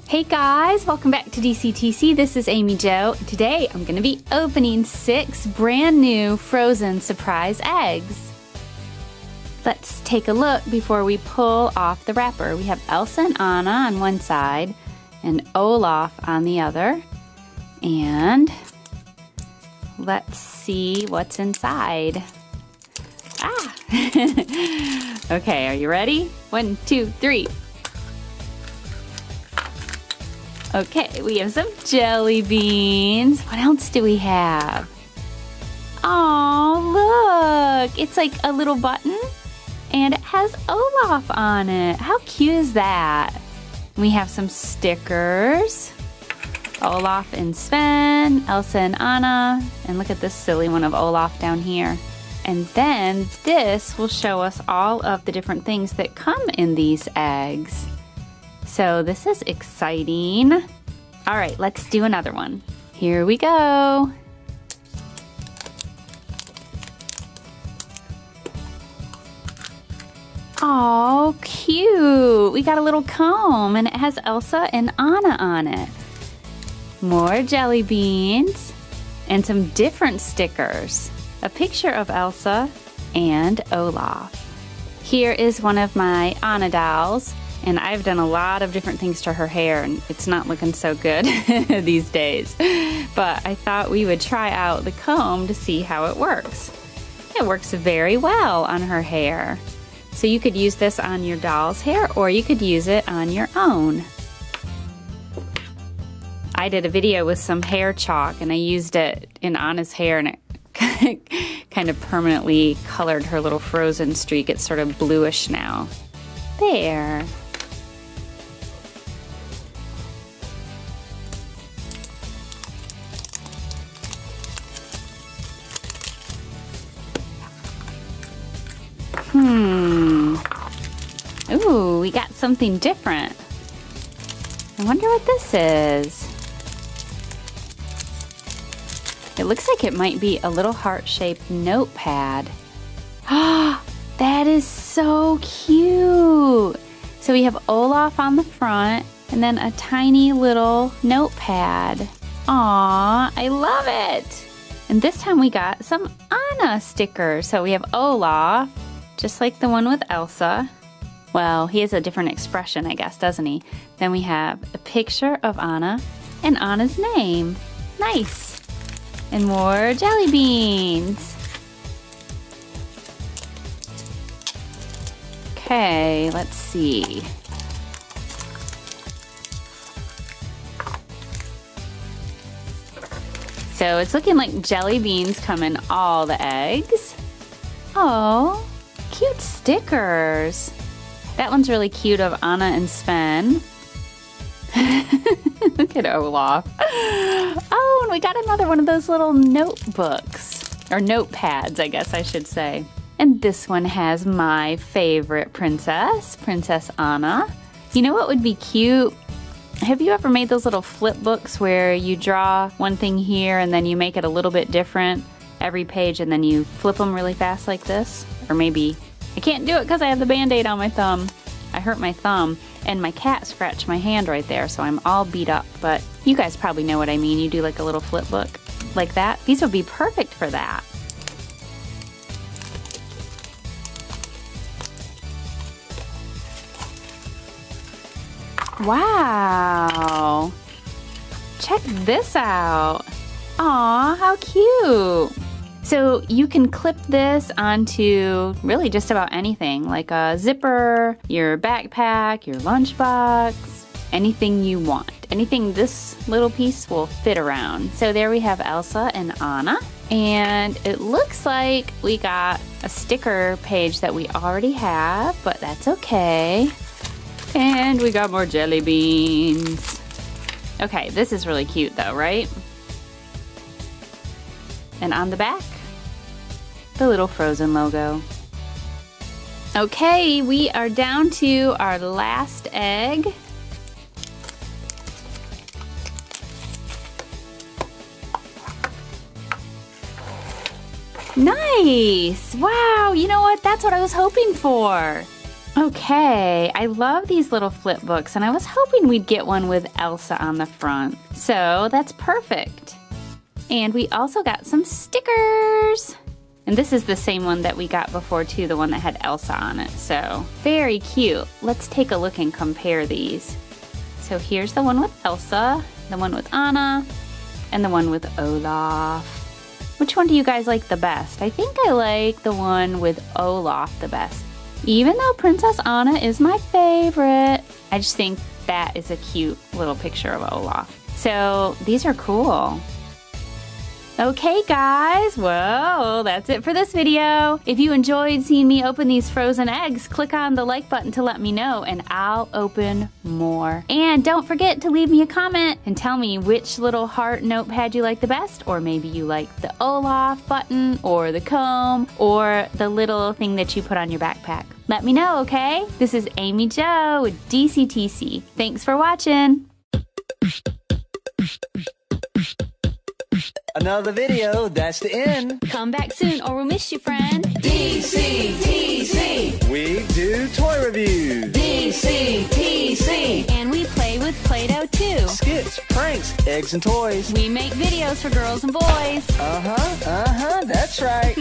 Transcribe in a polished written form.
Hey guys, welcome back to DCTC. This is Amy Jo. Today I'm going to be opening 6 brand new frozen surprise eggs. Let's take a look before we pull off the wrapper. We have Elsa and Anna on one side and Olaf on the other. And let's see what's inside. Okay, are you ready? 1, 2, 3. Okay, we have some jelly beans. What else do we have? Oh, look! It's like a little button and it has Olaf on it. How cute is that? We have some stickers. Olaf and Sven, Elsa and Anna, and look at this silly one of Olaf down here. And then this will show us all of the different things that come in these eggs. So this is exciting. All right, let's do another one. Here we go. Oh, cute. We got a little comb and it has Elsa and Anna on it. More jelly beans and some different stickers. A picture of Elsa and Olaf. Here is one of my Anna dolls. And I've done a lot of different things to her hair and it's not looking so good these days. But I thought we would try out the comb to see how it works. It works very well on her hair. So you could use this on your doll's hair or you could use it on your own. I did a video with some hair chalk and I used it in Anna's hair and it kind of permanently colored her little frozen streak. It's sort of bluish now. There. Ooh, we got something different. I wonder what this is. It looks like it might be a little heart-shaped notepad. Ah, that is so cute. So we have Olaf on the front and then a tiny little notepad. Aw, I love it. And this time we got some Anna stickers. So we have Olaf, just like the one with Elsa. Well, he has a different expression, I guess, doesn't he? Then we have a picture of Anna and Anna's name. Nice. And more jelly beans. Okay, let's see. So it's looking like jelly beans come in all the eggs. Oh, cute stickers. That one's really cute of Anna and Sven. Look at Olaf. Oh, and we got another one of those little notebooks, or notepads, I guess I should say. And this one has my favorite princess, Princess Anna. You know what would be cute? Have you ever made those little flip books where you draw one thing here and then you make it a little bit different every page and then you flip them really fast like this? Or maybe, I can't do it because I have the Band-Aid on my thumb. I hurt my thumb and my cat scratched my hand right there, so I'm all beat up. But you guys probably know what I mean. You do like a little flip book like that. These would be perfect for that. Wow! Check this out! Aw, how cute! So you can clip this onto really just about anything, like a zipper, your backpack, your lunchbox, anything you want. Anything this little piece will fit around. So there we have Elsa and Anna. And it looks like we got a sticker page that we already have, but that's okay. And we got more jelly beans. Okay, this is really cute though, right? And on the back, the little Frozen logo. Okay, we are down to our last egg. Nice! Wow, you know what? That's what I was hoping for. Okay, I love these little flip books, and I was hoping we'd get one with Elsa on the front. So that's perfect. And we also got some stickers. And this is the same one that we got before too, the one that had Elsa on it. So very cute. Let's take a look and compare these. So here's the one with Elsa, the one with Anna, and the one with Olaf. Which one do you guys like the best? I think I like the one with Olaf the best. Even though Princess Anna is my favorite, I just think that is a cute little picture of Olaf. So these are cool. Okay guys, well, that's it for this video. If you enjoyed seeing me open these frozen eggs, click on the like button to let me know and I'll open more. And don't forget to leave me a comment and tell me which little heart notepad you like the best, or maybe you like the Olaf button or the comb or the little thing that you put on your backpack. Let me know, okay? This is Amy Jo with DCTC. Thanks for watching. Another video, that's the end. Come back soon or we'll miss you, friend. DCTC. We do toy reviews. DCTC. And we play with Play-Doh too. Skits, pranks, eggs and toys. We make videos for girls and boys. That's right.